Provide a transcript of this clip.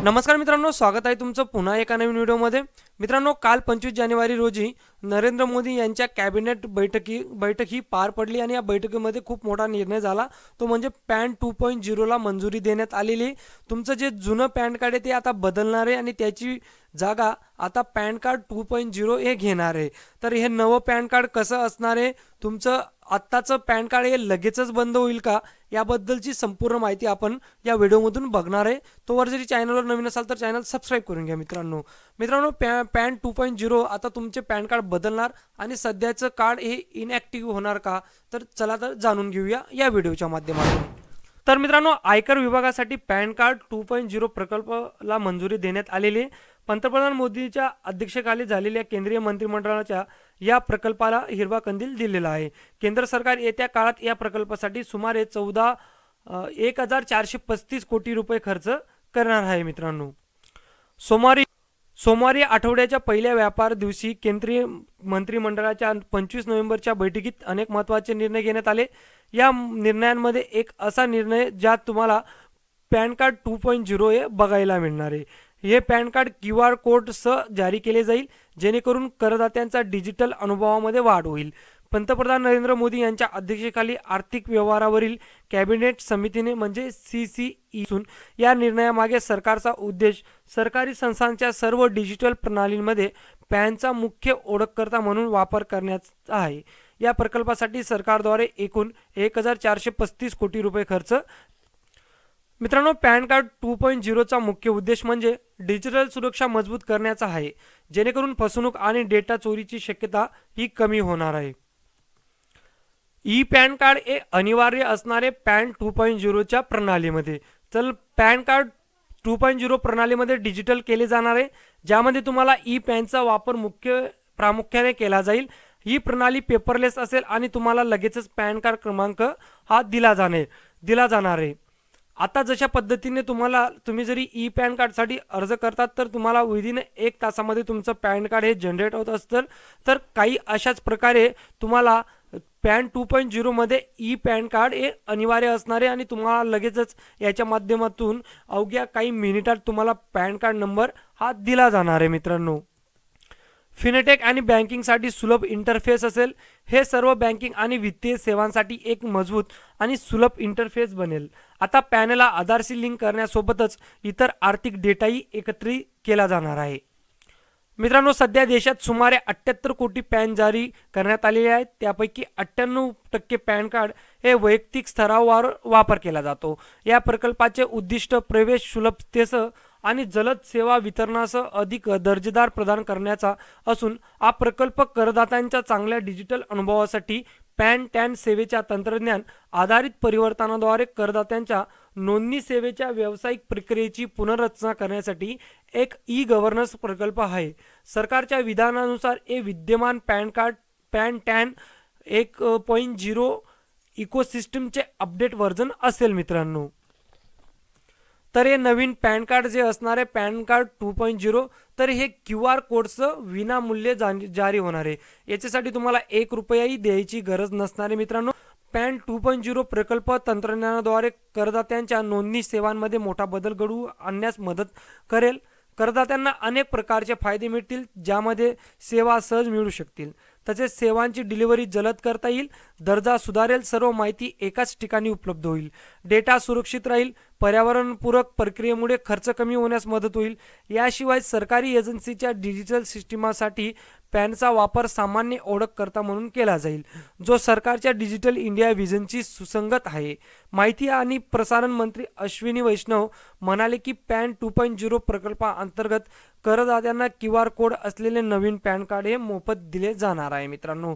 नमस्कार मित्रांनो, स्वागत आहे तुमचं पुन्हा एका नवीन व्हिडिओमध्ये। मित्रांनो, काल 25 जानेवारी रोजी नरेंद्र मोदी यांच्या कॅबिनेट बैठक ही पार पडली आणि या बैठकीमध्ये खूप मोठा निर्णय झाला। तो म्हणजे पॅन 2.0 ला मंजुरी देण्यात आलेली। तुमचं जे जुनं पॅन कार्ड आहे ते आता बदलणार आहे आणि त्याची जागा आता पॅन कार्ड 2.0 हे घेणार आहे। तर हे नवं पॅन कार्ड कसं असणार आहे, तुमचं आत्ताचं पॅन कार्ड हे लगेचच बंद होईल का, याबद्दलची संपूर्ण माहिती आपण या व्हिडिओमधून बघणार आहे। तोवर जरी चॅनलवर नवीन असाल तर चॅनल सबस्क्राईब करून घ्या। मित्रांनो पॅन 2.0 आता तुमचे पॅन कार्ड बदलणार आणि सध्याचं कार्ड हे इनॅक्टिव्ह होणार का, तर चला तर जाणून घेऊया या व्हिडिओच्या माध्यमातून। तर मित्रांनो, आयकर विभागासाठी पॅन कार्ड 2.0 प्रकल्पाला मंजुरी देण्यात आलेली। पंतप्रधान मोदींच्या अध्यक्षतेखाली झालेल्या केंद्रीय मंत्रिमंडळाच्या या प्रकल्पाला हिरवा कंदील दिलेला आहे। केंद्र सरकार येत्या काळात या प्रकल्पासाठी सुमारे 1435 कोटी रुपये खर्च करणार आहे। मित्रांनो, सोमवारी आठवड्याच्या पहिल्या व्यापार दिवशी केंद्रीय मंत्रिमंडळाच्या 25 नोव्हेंबरच्या बैठकीत अनेक महत्त्वाचे निर्णय घेण्यात आले। या निर्णयांमध्ये एक असा निर्णय ज्यात तुम्हाला पॅन कार्ड 2.0 हे बघायला मिळणार आहे। हे पॅन कार्ड QR कोडसह जारी केले जाईल, जेणेकरून करदात्यांचा डिजिटल अनुभवामध्ये वाढ होईल। पंतप्रधान नरेंद्र मोदी यांच्या अध्यक्षतेखाली आर्थिक व्यवहारावरील कॅबिनेट समितीने म्हणजे CCE या निर्णयामागे सरकारचा उद्देश सरकारी संस्थांच्या सर्व डिजिटल प्रणालींमध्ये पॅनचा मुख्य ओळखकर्ता म्हणून वापर करण्याचा आहे। या प्रकल्पासाठी सरकारद्वारे एकूण 1435 कोटी रुपये खर्च। मित्रांनो, पॅन कार्ड 2.0 चा मुख्य उद्देश म्हणजे डिजिटल सुरक्षा मजबूत करण्याचा आहे, जेणेकरून फसवणूक आणि डेटा चोरीची शक्यता ही कमी होणार आहे। ई पॅन कार्ड हे अनिवार्य असणारे पॅन 2.0 च्या प्रणालीमध्ये पॅन कार्ड 2.0 प्रणालीमध्ये डिजिटल केले जाणार आहे, ज्यामध्ये तुम्हाला ई पॅनचा वापर प्रामुख्याने केला जाईल। ही प्रणाली पेपरलेस असेल आणि तुम्हाला लगेचच पॅन कार्ड क्रमांक हा दिला जाणार आहे। आता जशा पद्धतीने तुम्ही जरी ई पॅन कार्डसाठी अर्ज करतात तर तुम्हाला विदिन 1 तासामध्ये तुमचं पॅन कार्ड हे जनरेट होत असतं, तर काही अशाच प्रकारे तुम्हाला पॅन 2.0 मध्ये ई पॅन कार्ड हे अनिवार्य असणार आहे आणि तुम्हाला लगेचच याच्या माध्यमातून अवघ्या काही मिनिटात तुम्हाला पॅन कार्ड नंबर हा दिला जाणार आहे। मित्रांनो, फिनटेक आणि बँकिंगसाठी सुलभ इंटरफेस असेल। हे सर्व बँकिंग आणि वित्तीय सेवांसाठी एक मजबूत आणि सुलभ इंटरफेस बनेल। आता पॅनला आधारशी लिंक करण्यासोबतच इतर आर्थिक डेटाही एकत्रित केला जाणार आहे। मित्रांनो, सध्या देशात सुमारे 78 कोटी पॅन जारी करण्यात आलेले आहेत। त्यापैकी 98% पॅन कार्ड हे वैयक्तिक स्तरावर वापर केला जातो। या प्रकल्पाचे उद्दिष्ट प्रवेश सुलभतेसह आणि जलद सेवा वितरणासह अधिक दर्जेदार प्रदान करण्याचा असून हा प्रकल्प करदात्यांच्या चांगल्या डिजिटल अनुभवासाठी पॅन टॅन सेवेच्या तंत्रज्ञान आधारित परिवर्तनाद्वारे करदात्यांच्या नोंदणी सेवेच्या व्यावसायिक प्रक्रियेची पुनर्रचना करण्यासाठी एक ई-गव्हर्नन्स प्रकल्प आहे। सरकारच्या विधानानुसार हे विद्यमान पॅन टॅन 1.0 इकोसिस्टमचे अपडेट व्हर्जन असेल। मित्रांनो, तर हे नवीन पॅन कार्ड जे असणार आहे पॅन कार्ड 2.0, तर हे QR कोडसह विनामूल्य जारी होणार आहे। याच्यासाठी तुम्हाला 1 रुपयाही द्यायची गरज नसणार आहे। मित्रांनो, पॅन 2.0 प्रकल्प तंत्रज्ञानाद्वारे करदात्यांच्या नोंदणी सेवांमध्ये मोठा बदल घडवून आणण्यास मदत करेल। करदात्यांना अनेक प्रकारचे फायदे मिळतील, ज्यामध्ये सेवा सहज मिळू शकतील, तसेच सेवांची डिलिव्हरी जलद करता येईल, दर्जा सुधारेल, सर्व माहिती एकाच ठिकाणी उपलब्ध होईल, डेटा सुरक्षित राहील, पर्यावरणपूरक प्रक्रियेमुळे खर्च कमी होण्यास मदत होईल। याशिवाय सरकारी एजन्सीच्या डिजिटल सिस्टीमासाठी पॅनचा वापर सामान्य ओळखकर्ता म्हणून केला जाईल, जो सरकारच्या डिजिटल इंडिया व्हिजनची सुसंगत आहे। माहिती आणि प्रसारण मंत्री अश्विनी वैष्णव म्हणाले की पॅन 2.0 प्रकल्पाअंतर्गत करदात्यांना QR कोड असलेले नवीन पॅन कार्ड हे मोफत दिले जाणार आहे। मित्रांनो,